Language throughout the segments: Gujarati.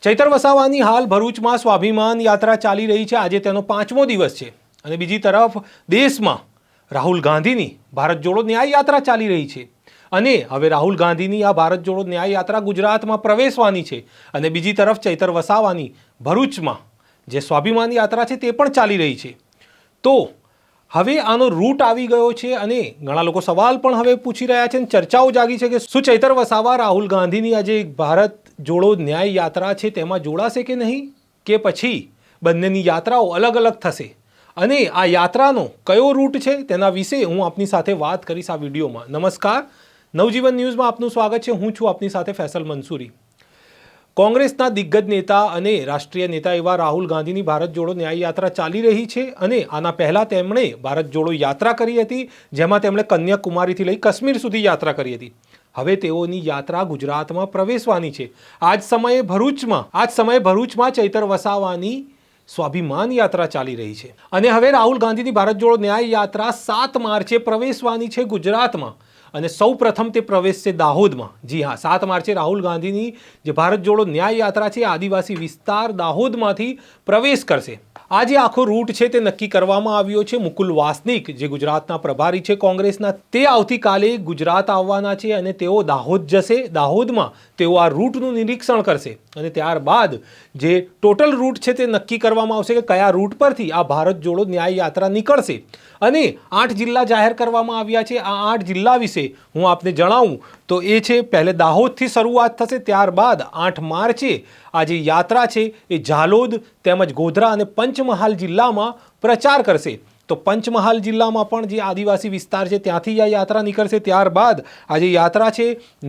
ચૈતર વસાવાની હાલ ભરૂચમાં સ્વાભિમાન યાત્રા ચાલી રહી છે। આજે તેનો 5મો દિવસ છે અને બીજી તરફ દેશમાં રાહુલ ગાંધીની ભારત જોડો ન્યાય યાત્રા ચાલી રહી છે અને હવે રાહુલ ગાંધીની આ ભારત જોડો ન્યાય યાત્રા ગુજરાતમાં પ્રવેશવાની છે અને બીજી તરફ ચૈતર વસાવાની ભરૂચમાં જે સ્વાભિમાન યાત્રા છે તે પણ ચાલી રહી છે। તો હવે આનો રૂટ આવી ગયો છે અને ઘણા લોકો સવાલ પણ હવે પૂછી રહ્યા છે અને ચર્ચાઓ જાગી છે કે શું ચૈતર વસાવા રાહુલ ગાંધીની આ જે ભારત જોડો ન્યાય યાત્રા છે તેમાં જોડાશે કે નહીં, કે પછી બંનેની યાત્રાઓ અલગ અલગ થશે અને આ યાત્રાનો કયો રૂટ છે તેના વિશે હું આપની સાથે વાત કરીશ આ વિડીયોમાં। નમસ્કાર, નવજીવન ન્યૂઝમાં આપનું સ્વાગત છે। હું છું આપની સાથે ફૈસલ મંસૂરી। કોંગ્રેસના દિગ્ગજ નેતા અને રાષ્ટ્રીય નેતા એવા રાહુલ ગાંધીની ભારત જોડો ન્યાય યાત્રા ચાલી રહી છે અને આના પહેલાં તેમણે ભારત જોડો યાત્રા કરી હતી, જેમાં તેમણે કન્યાકુમારીથી લઈ કાશ્મીર સુધી યાત્રા કરી હતી। હવે તેઓની યાત્રા ગુજરાતમાં પ્રવેશવાની છે। આ જ સમયે ભરૂચમાં ચૈતર વસાવાની સ્વાભિમાન યાત્રા ચાલી રહી છે અને હવે રાહુલ ગાંધીની ભારત જોડો ન્યાય યાત્રા 7 માર્ચે પ્રવેશવાની છે ગુજરાતમાં અને સૌ પ્રથમ તે પ્રવેશશે દાહોદમાં। જી હા, 7 માર્ચે રાહુલ ગાંધીની જે ભારત જોડો ન્યાય યાત્રા છે આદિવાસી વિસ્તાર દાહોદમાંથી પ્રવેશ કરશે। આ જે આખો રૂટ છે તે નક્કી કરવામાં આવ્યો છે। મુકુલ વાસનિક જે ગુજરાતના પ્રભારી છે કોંગ્રેસના, તે આવતીકાલે ગુજરાત આવવાના છે અને તેઓ દાહોદ જશે। દાહોદમાં તેઓ આ રૂટનું નિરીક્ષણ કરશે અને ત્યારબાદ જે ટોટલ રૂટ છે તે નક્કી કરવામાં આવશે કે કયા રૂટ પરથી આ ભારત જોડો ન્યાય યાત્રા નીકળશે અને 8 જિલ્લા જાહેર કરવામાં આવ્યા છે। આ 8 જિલ્લા વિશે હું આપને જણાવું તો એ છે, પહેલે દાહોદથી શરૂઆત થશે, ત્યારબાદ 8 માર્ચે આ જે યાત્રા છે એ ઝાલોદ તેમજ ગોધરા અને પંચમહાલ જિલ્લામાં પ્રચાર કરશે। તો પંચમહાલ જિલ્લામાં પણ જે આદિવાસી વિસ્તાર છે ત્યાંથી આ યાત્રા નીકળશે। ત્યારબાદ આ જે યાત્રા છે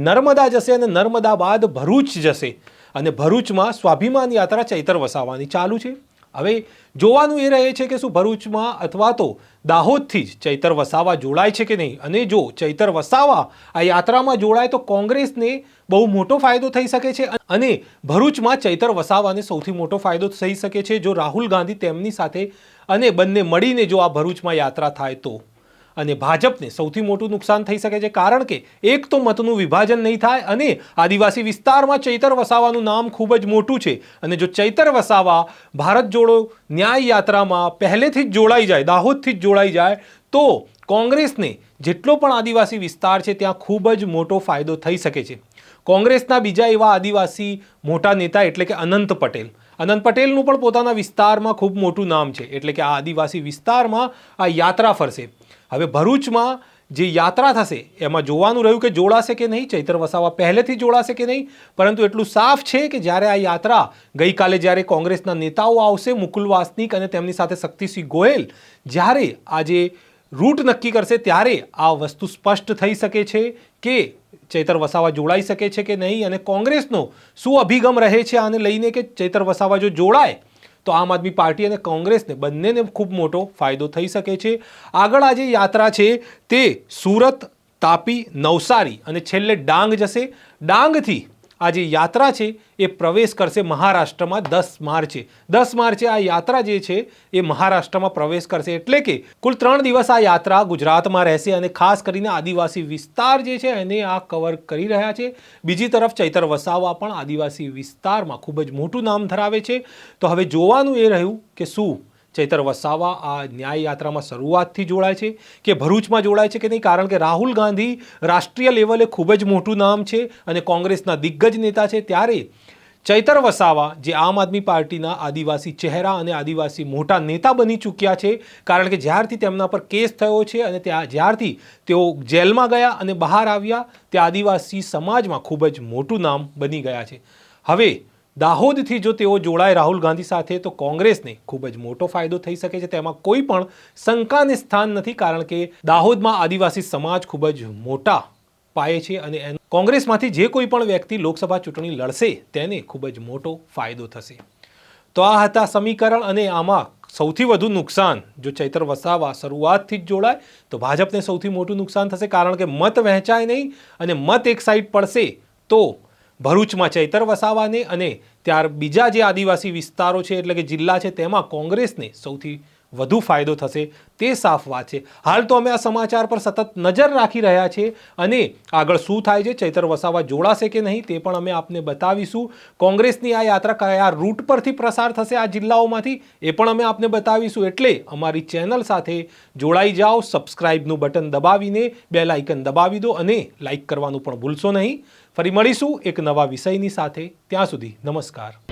નર્મદા જશે અને નર્મદા બાદ ભરૂચ જશે અને ભરૂચમાં સ્વાભિમાન યાત્રા ચૈતર વસાવાની ચાલુ છે। હવે જોવાનું એ રહે છે કે શું ભરૂચમાં અથવા તો દાહોદથી જ ચૈતર વસાવા જોડાય છે કે નહીં, અને જો ચૈતર વસાવા આ યાત્રામાં જોડાય તો કોંગ્રેસને બહુ મોટો ફાયદો થઈ શકે છે અને ભરૂચમાં ચૈતર વસાવાને સૌથી મોટો ફાયદો થઈ શકે છે જો રાહુલ ગાંધી તેમની સાથે અને બંને મળીને જો આ ભરૂચમાં યાત્રા થાય તો। અને ભાજપને સૌથી મોટું નુકસાન થઈ શકે છે, કારણ કે એક તો મતનું વિભાજન નહીં થાય અને આદિવાસી વિસ્તારમાં ચૈતર વસાવાનું નામ ખૂબ જ મોટું છે અને જો ચૈતર વસાવા ભારત જોડો ન્યાય યાત્રામાં પહેલેથી જ જોડાઈ જાય, દાહોદથી જ જોડાઈ જાય, તો કોંગ્રેસને જેટલો પણ આદિવાસી વિસ્તાર છે ત્યાં ખૂબ જ મોટો ફાયદો થઈ શકે છે। કોંગ્રેસના બીજા એવા આદિવાસી મોટા નેતા એટલે કે અનંત પટેલનું પણ પોતાના વિસ્તારમાં ખૂબ મોટું નામ છે, એટલે કે આ આદિવાસી વિસ્તારમાં આ યાત્રા ફરશે। હવે ભરૂચમાં જે યાત્રા થશે એમાં જોવાનું રહ્યું કે જોડાશે કે નહીં, ચૈતર વસાવા પહેલેથી જોડાશે કે નહીં, પરંતુ એટલું સાફ છે કે જ્યારે આ યાત્રા ગઈકાલે જ્યારે કોંગ્રેસના નેતાઓ આવશે, મુકુલ વાસનિક અને તેમની સાથે શક્તિસિંહ ગોયલ જ્યારે આ જે રૂટ નક્કી કરશે ત્યારે આ વસ્તુ સ્પષ્ટ થઈ શકે છે કે ચૈતર વસાવા જોડાઈ શકે છે કે નહીં અને કોંગ્રેસનો શું અભિગમ રહે છે આને લઈને કે ચૈતર વસાવા જો જોડાય તો આમ આદમી પાર્ટી અને કોંગ્રેસને બંનેને ખૂબ મોટો ફાયદો થઈ શકે છે। આગળ આ જે યાત્રા છે તે સુરત, તાપી, નવસારી અને છેલ્લે ડાંગ જશે। ડાંગથી આ જે યાત્રા છે એ પ્રવેશ કરશે મહારાષ્ટ્રમાં 10 માર્ચે આ યાત્રા જે છે એ મહારાષ્ટ્રમાં પ્રવેશ કરશે, એટલે કે કુલ 3 દિવસ આ યાત્રા ગુજરાતમાં રહેશે અને ખાસ કરીને આદિવાસી વિસ્તાર જે છે એને આ કવર કરી રહ્યા છે। બીજી તરફ ચૈતર વસાવા પણ આદિવાસી વિસ્તારમાં ખૂબ જ મોટું નામ ધરાવે છે। તો હવે જોવાનું એ રહ્યું કે શું ચૈતર વસાવા આ ન્યાય યાત્રામાં શરૂઆતથી જોડાય છે કે ભરૂચમાં જોડાય છે કે નહીં, કારણ કે રાહુલ ગાંધી રાષ્ટ્રીય લેવલે ખૂબ જ મોટું નામ છે અને કોંગ્રેસના દિગ્ગજ નેતા છે, ત્યારે ચૈતર વસાવા જે આમ આદમી પાર્ટીના આદિવાસી ચહેરા અને આદિવાસી મોટા નેતા બની ચૂક્યા છે, કારણ કે જ્યારથી તેમના પર કેસ થયો છે અને જ્યારથી તેઓ જેલમાં ગયા અને બહાર આવ્યા તે આદિવાસી સમાજમાં ખૂબ જ મોટું નામ બની ગયા છે। હવે દાહોદથી જો તેઓ જોડાય રાહુલ ગાંધી સાથે તો કોંગ્રેસને ખૂબ જ મોટો ફાયદો થઈ શકે છે, તેમાં કોઈ પણ શંકાને સ્થાન નથી, કારણ કે દાહોદમાં આદિવાસી સમાજ ખૂબ જ મોટા પાયે છે અને કોંગ્રેસમાંથી જે કોઈ પણ વ્યક્તિ લોકસભા ચૂંટણી લડશે તેને ખૂબ જ મોટો ફાયદો થશે। તો આ હતા સમીકરણ અને આમાં સૌથી વધુ નુકસાન જો ચૈતર વસાવા શરૂઆતથી જ જોડાય તો ભાજપને સૌથી મોટું નુકસાન થશે, કારણ કે મત વહેંચાય નહીં અને મત એક સાઈડ પડશે તો ભરૂચમાં ચૈતર વસાવાને અને ત્યાર બીજા જે આદિવાસી વિસ્તારો છે એટલે કે જિલ્લા છે તેમાં કોંગ્રેસને સૌથી વધુ ફાયદો થશે તે સાફ વાત છે. હાલ તો અમે આ સમાચાર પર સતત નજર રાખી રહ્યા છીએ અને આગળ શું થાય છે, ચૈતર વસાવા જોડાશે કે નહીં તે પણ અમે આપને બતાવીશું. કોંગ્રેસની આ યાત્રા કયા રૂટ પરથી પ્રસાર થશે આ જિલ્લાઓમાંથી એ પણ અમે આપને બતાવીશું. એટલે અમારી ચેનલ સાથે જોડાઈ જાઓ, સબસ્ક્રાઇબનું બટન દબાવીને બેલ આઇકન દબાવી દો અને લાઇક કરવાનું પણ ભૂલશો નહીં. ફરી મળીશું એક નવા વિષયની સાથે. ત્યાં સુધી નમસ્કાર.